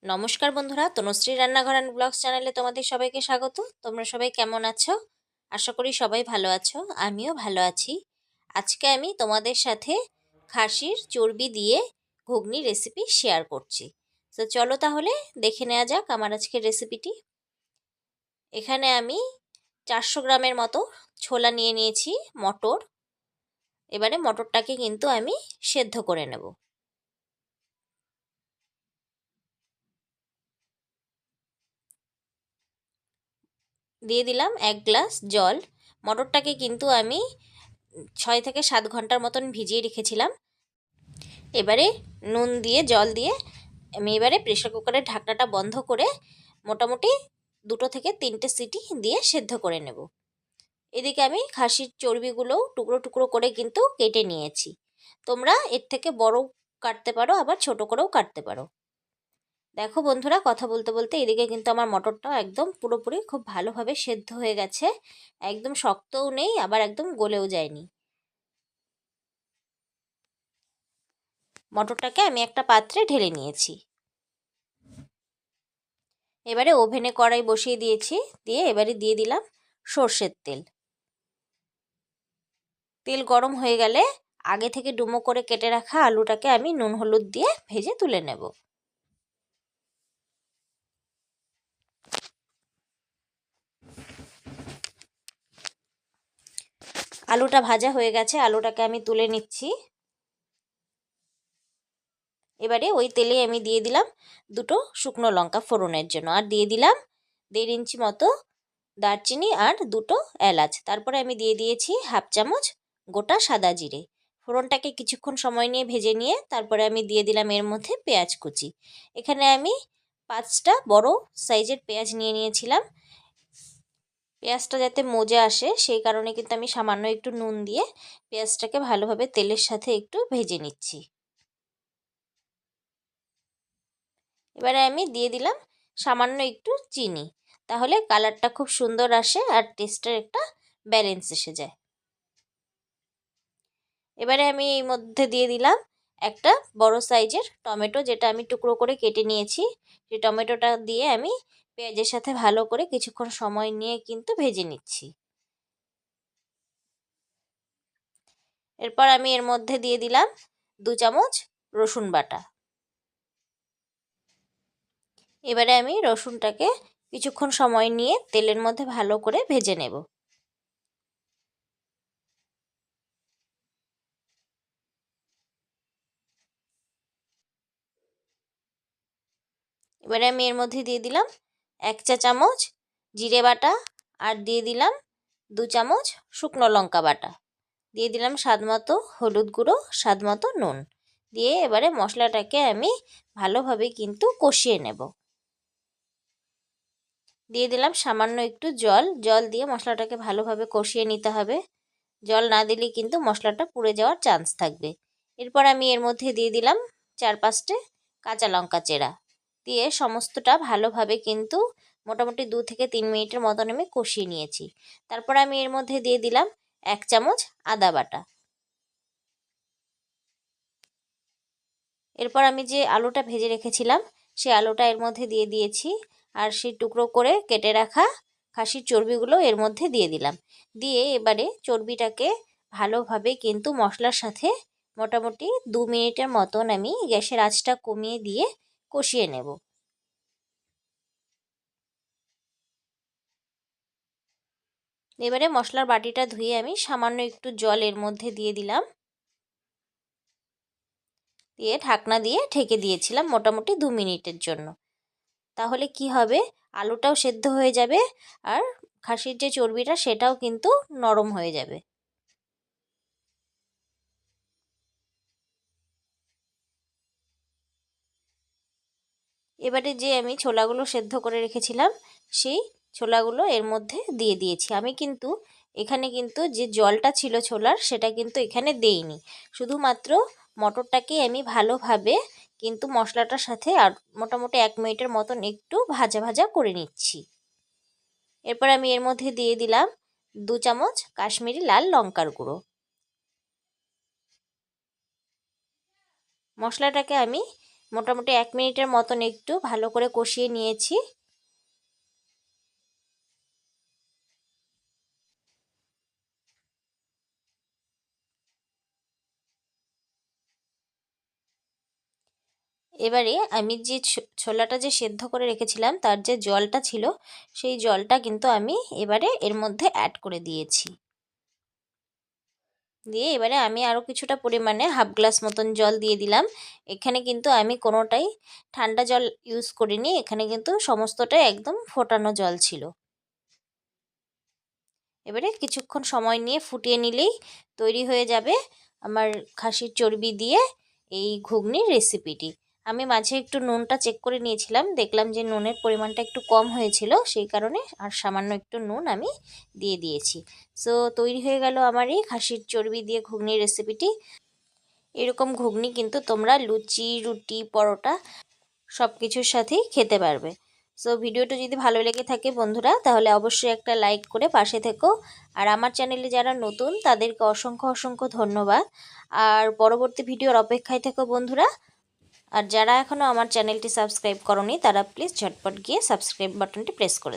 নমস্কার বন্ধুরা, তনুশ্রী রান্নাঘর অ্যান্ড ব্লগস চ্যানেলে তোমাদের সবাইকে স্বাগত। তোমরা সবাই কেমন আছো? আশা করি সবাই ভালো আছো, আমিও ভালো আছি। আজকে আমি তোমাদের সাথে খাসির চর্বি দিয়ে ঘুগনি রেসিপি শেয়ার করছি। তো চলো তাহলে দেখে নেওয়া যাক আমার আজকের রেসিপিটি। এখানে আমি 400 গ্রামের মতো ছোলা নিয়ে নিয়েছি, মটর। এবারে মটরটাকে কিন্তু আমি সেদ্ধ করে নেব। দিয়ে দিলাম 1 গ্লাস জল। মটরটাকে কিন্তু আমি 6 থেকে 7 ঘন্টার মতন ভিজিয়ে রেখেছিলাম। এবারে নুন দিয়ে জল দিয়ে আমি এবারে প্রেশার কুকারের ঢাকনাটা বন্ধ করে মোটামুটি 2 থেকে 3টে সিটি দিয়ে সেদ্ধ করে নেব। এদিকে আমি খাসির চর্বিগুলোও টুকরো টুকরো করে কিন্তু কেটে নিয়েছি। তোমরা এর থেকে বড় কাটতে পারো, আবার ছোট করেও কাটতে পারো। দেখো বন্ধুরা, কথা বলতে বলতে এদিকে কিন্তু আমার মটরটাও একদম পুরোপুরি খুব ভালোভাবে সেদ্ধ হয়ে গেছে। একদম শক্তও নেই, আবার একদম গলেও যায়নি। মটরটাকে আমি একটা পাত্রে ঢেলে নিয়েছি। এবারে ওভেনে কড়াই বসিয়ে দিয়েছি, দিয়ে এবারে দিয়ে দিলাম সর্ষের তেল। তেল গরম হয়ে গেলে আগে থেকে ডুমো করে কেটে রাখা আলুটাকে আমি নুন হলুদ দিয়ে ভেজে তুলে নেব। আলুটা ভাজা হয়ে গেছে, আলুটাকে আমি তুলে নিচ্ছি। এবারে ওই তেলে আমি দিয়ে দিলাম 2 শুকনো লঙ্কা ফোড়নের জন্য, আর দিয়ে দিলাম 1.5 ইঞ্চি মতো দারচিনি আর 2 এলাচ। তারপরে আমি দিয়ে দিয়েছি 1/2 চামচ গোটা সাদা জিরে। ফোড়নটাকে কিছুক্ষণ সময় নিয়ে ভেজে নিয়ে তারপরে আমি দিয়ে দিলাম এর মধ্যে পেঁয়াজ কুচি। এখানে আমি 5টা বড় সাইজের পেঁয়াজ নিয়ে নিয়েছিলাম। পেঁয়াজটা যাতে মজে আসে সেই কারণে কিন্তু আমি সামান্য একটু নুন দিয়ে পেঁয়াজটাকে ভালোভাবে তেলের সাথে একটু ভেজে নিচ্ছি। এবারে আমি দিয়ে দিলাম সামান্য একটু চিনি, তাহলে কালারটা খুব সুন্দর আসে আর টেস্টের একটা ব্যালেন্স এসে যায়। এবারে আমি এই মধ্যে দিয়ে দিলাম একটা বড় সাইজের টমেটো, যেটা আমি টুকরো করে কেটে নিয়েছি। সেই টমেটোটা দিয়ে আমি পেঁয়াজের সাথে ভালো করে কিছুক্ষণ সময় নিয়ে কিন্তু ভেজে নিচ্ছি। এরপর আমি এর মধ্যে দিয়ে দিলাম 2 চামচ রসুন বাটা। এবারে আমি রসুনটাকে কিছুক্ষণ সময় নিয়ে তেলের মধ্যে ভালো করে ভেজে নেব। এবারে আমি এর মধ্যে দিয়ে দিলাম 1 চা চামচ জিরে বাটা, আর দিয়ে দিলাম 2 চামচ শুকনো লঙ্কা বাটা। দিয়ে দিলাম স্বাদ মতো হলুদ গুঁড়ো, স্বাদ মতো নুন দিয়ে এবারে মশলাটাকে আমি ভালোভাবে কিন্তু কষিয়ে নেব। দিয়ে দিলাম সামান্য একটু জল, জল দিয়ে মশলাটাকে ভালোভাবে কষিয়ে নিতে হবে। জল না দিলে কিন্তু মশলাটা পুড়ে যাওয়ার চান্স থাকবে। এরপর আমি এর মধ্যে দিয়ে দিলাম 4-5টে কাঁচা লঙ্কা চেরা, দিয়ে সমস্তটা ভালোভাবে কিন্তু মোটামুটি 2 থেকে 3 মিনিটের মতন আমি কষিয়ে নিয়েছি। তারপর আমি এর মধ্যে দিয়ে দিলাম 1 চামচ আদা বাটা। এরপর আমি যে আলুটা ভেজে রেখেছিলাম সেই আলুটা এর মধ্যে দিয়ে দিয়েছি, আর সেই টুকরো করে কেটে রাখা খাসির চর্বিগুলো এর মধ্যে দিয়ে দিলাম। দিয়ে এবারে চর্বিটাকে ভালোভাবে কিন্তু মশলার সাথে মোটামুটি 2 মিনিটের মতন আমি গ্যাসের আঁচটা কমিয়ে দিয়ে কষিয়ে নেব। এবারে মশলার বাটিটা ধুয়ে আমি সামান্য একটু জল এর মধ্যে দিয়ে দিলাম, দিয়ে ঢাকনা দিয়ে ঢেকে দিয়েছিলাম মোটামুটি 2 মিনিটের জন্য। তাহলে কি হবে, আলুটাও সেদ্ধ হয়ে যাবে আর খাসির যে চর্বিটা সেটাও কিন্তু নরম হয়ে যাবে। এবারে যে আমি ছোলাগুলো সেদ্ধ করে রেখেছিলাম সেই ছোলাগুলো এর মধ্যে দিয়ে দিয়েছি। আমি কিন্তু এখানে কিন্তু যে জলটা ছিল ছোলার সেটা কিন্তু এখানে দেইনি, শুধুমাত্র মটরটাকে আমি ভালোভাবে কিন্তু মশলাটার সাথে আর মোটামুটি 1 মিনিটের মতন একটু ভাজা ভাজা করে নিচ্ছি। এরপর আমি এর মধ্যে দিয়ে দিলাম 2 চামচ কাশ্মীরি লাল লঙ্কার গুঁড়ো। মশলাটাকে আমি মোটামুটি 1 মিনিটের মতন একটু ভালো করে কষিয়ে নিয়েছি। এবারে আমি যে ছোলাটা যে সেদ্ধ করে রেখেছিলাম তার যে জলটা ছিল, সেই জলটা কিন্তু আমি এবারে এর মধ্যে অ্যাড করে দিয়েছি। দিয়ে এবারে আমি আরও কিছুটা পরিমাণে হাফ গ্লাস মতন জল দিয়ে দিলাম। এখানে কিন্তু আমি কোনোটাই ঠান্ডা জল ইউজ করিনি, এখানে কিন্তু সমস্তটাই একদম ফোটানো জল ছিল। এবারে কিছুক্ষণ সময় নিয়ে ফুটিয়ে নিলেই তৈরি হয়ে যাবে আমার খাসির চর্বি দিয়ে এই ঘুগনির রেসিপিটি। আমি মাঝে একটু নুনটা চেক করে নিয়েছিলাম, দেখলাম যে নুনের পরিমাণটা একটু কম হয়েছিল, সেই কারণে আর সামান্য একটু নুন আমি দিয়ে দিয়েছি। সো তৈরি হয়ে গেল আমার এই খাসির চর্বি দিয়ে ঘুগনির রেসিপিটি। এরকম ঘুগনি কিন্তু তোমরা লুচি, রুটি, পরোটা সব কিছুর সাথেই খেতে পারবে। সো ভিডিওটা যদি ভালো লেগে থাকে বন্ধুরা, তাহলে অবশ্যই একটা লাইক করে পাশে থেকো। আর আমার চ্যানেলে যারা নতুন তাদেরকে অসংখ্য অসংখ্য ধন্যবাদ। আর পরবর্তী ভিডিওর অপেক্ষায় থেকো বন্ধুরা। আর যারা এখনও আমার চ্যানেলটি সাবস্ক্রাইব করনি তারা প্লিজ ঝটপট গিয়ে সাবস্ক্রাইব বাটনটি প্রেস করে